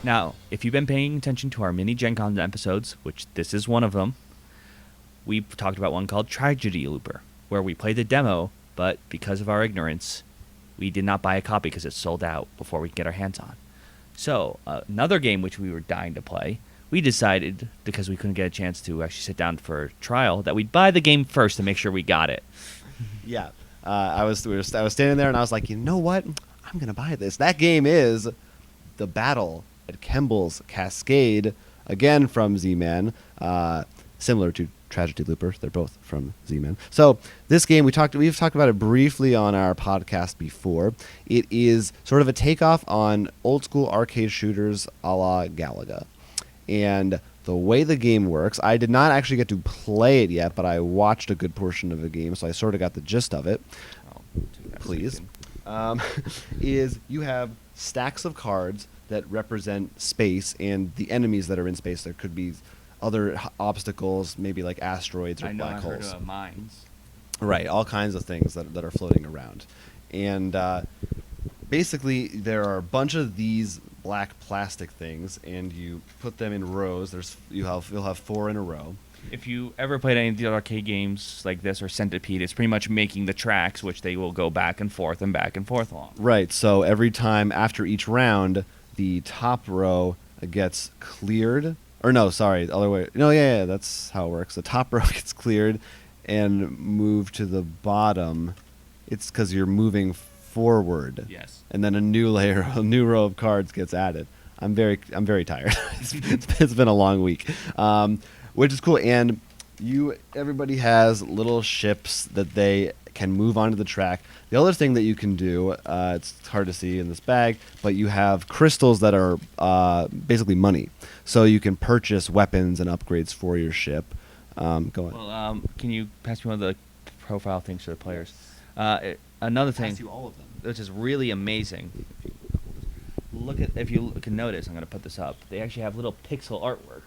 Now, if you've been paying attention to our mini Gen Con episodes, which this is one of them, we talked about one called Tragedy Looper, where we played the demo, but because of our ignorance, we did not buy a copy because it sold out before we could get our hands on. So, another game which we were dying to play, we decided, because we couldn't get a chance to actually sit down for a trial, that we'd buy the game first to make sure we got it. Yeah. I was standing there and I was like, you know what? I'm going to buy this. That game is The Battle at Kemble's Cascade, again from Z-Man, similar to Tragedy Looper. They're both from Z-Man. So this game, we've talked about it briefly on our podcast before. It is sort of a takeoff on old school arcade shooters a la Galaga. And the way the game works, I did not actually get to play it yet, but I watched a good portion of the game, so I sort of got the gist of it. Please. Is you have stacks of cards that represent space and the enemies that are in space. There could be other obstacles, maybe like asteroids or black holes. I've heard of mines. Right, all kinds of things that are floating around. And basically, there are a bunch of these black plastic things, and you put them in rows. You'll have 4 in a row. If you ever played any of the arcade games like this or Centipede, it's pretty much making the tracks, which they will go back and forth along. Right, so every time after each round, the top row gets cleared. Or no, sorry, the other way. No, yeah, that's how it works. The top row gets cleared and moved to the bottom. It's because you're moving forward. Yes. And then a new row of cards gets added. I'm very tired. It's been a long week, which is cool. And everybody has little ships that they can move onto the track. The other thing that you can do, it's hard to see in this bag, but you have crystals that are basically money. So you can purchase weapons and upgrades for your ship. Go on. Well, can you pass me one of the profile things for the players? Another thing, Pass you all of them. which is really amazing. If you can notice, I'm going to put this up. They actually have little pixel artwork,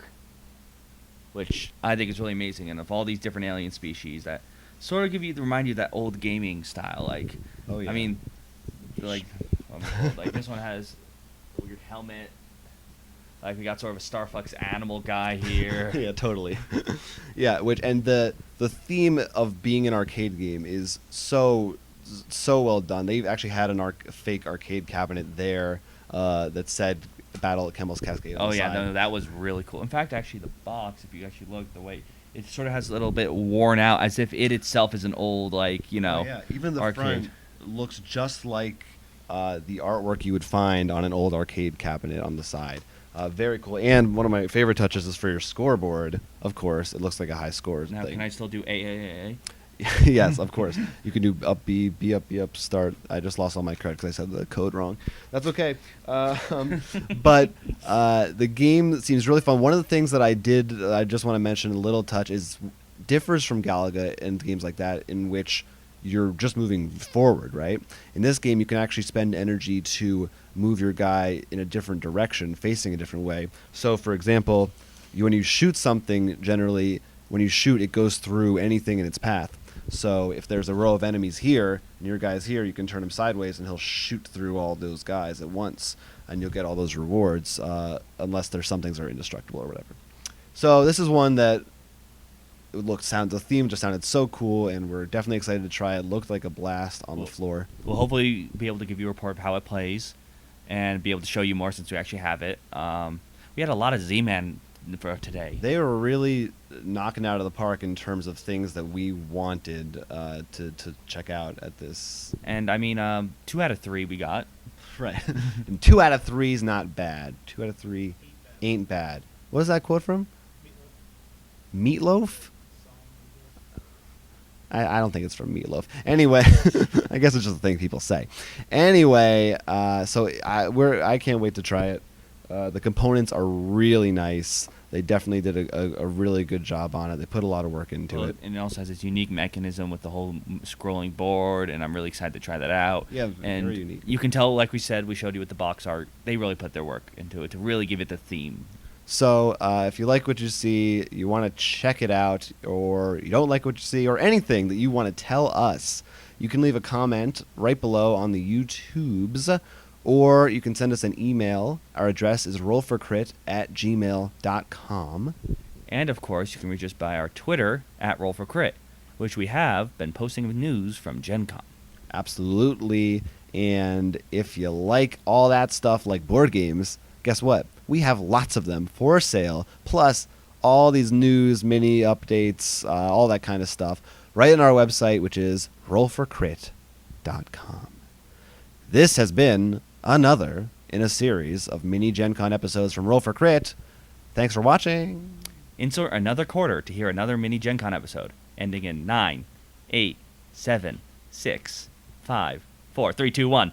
which I think is really amazing. And of all these different alien species, that sort of remind you of that old gaming style. Like, Oh, yeah. I mean, like this one has a weird helmet. Like we got sort of a Star Fox animal guy here. Yeah, totally. Yeah, and the theme of being an arcade game is so well done. They've actually had a fake arcade cabinet there that said Battle at Kemble's Cascade on Oh the yeah, side. no, that was really cool. In fact, actually, the box, if you actually look the way it sort of has a little bit worn out, as if it itself is an old, like, Oh, yeah. Even the arcade. front looks just like the artwork you would find on an old arcade cabinet on the side. Very cool. And one of my favorite touches is for your scoreboard. Of course, it looks like a high scores Now, thing. can I still do AAA? Yes, of course. You can do up B, B up, B up, start. I just lost all my credit because I said the code wrong. That's okay. But the game seems really fun. One of the things that I just want to mention a little touch is differs from Galaga and games like that in which you're just moving forward, right? In this game, you can actually spend energy to move your guy in a different direction, facing a different way. So, for example, when you shoot something, generally, when you shoot, it goes through anything in its path. So if there's a row of enemies here, and your guy's here, you can turn him sideways, and he'll shoot through all those guys at once, and you'll get all those rewards, unless there's some things that are indestructible or whatever. So this is one that the theme just sounded so cool, and we're definitely excited to try it. Looked like a blast on the floor. We'll hopefully be able to give you a report of how it plays, and be able to show you more since we actually have it. We had a lot of Z-Man for today. They were really knocking out of the park in terms of things that we wanted to check out at this. And I mean, 2 out of 3 we got. Right. And 2 out of 3 is not bad. 2 out of 3 ain't bad. What is that quote from? Meatloaf? I don't think it's from Meatloaf. Anyway, I guess it's just a thing people say. Anyway, so I can't wait to try it. The components are really nice. They definitely did a really good job on it. They put a lot of work into it. And it also has this unique mechanism with the whole scrolling board, and I'm really excited to try that out. Yeah, and very unique. You can tell, like we said, we showed you with the box art, they really put their work into it to really give it the theme. So if you like what you see, you want to check it out, or you don't like what you see, or anything that you want to tell us, you can leave a comment right below on the YouTubes, or you can send us an email. Our address is rollforcrit@gmail.com. And of course, you can reach us by our Twitter @RollForCrit, which we have been posting news from Gen Con. Absolutely. And if you like all that stuff like board games, guess what? We have lots of them for sale, plus all these news, mini updates, all that kind of stuff, right on our website, which is rollforcrit.com. This has been another in a series of mini Gen Con episodes from Roll for Crit. Thanks for watching. Insert another quarter to hear another mini Gen Con episode, ending in 9, 8, 7, 6, 5, 4, 3, 2, 1.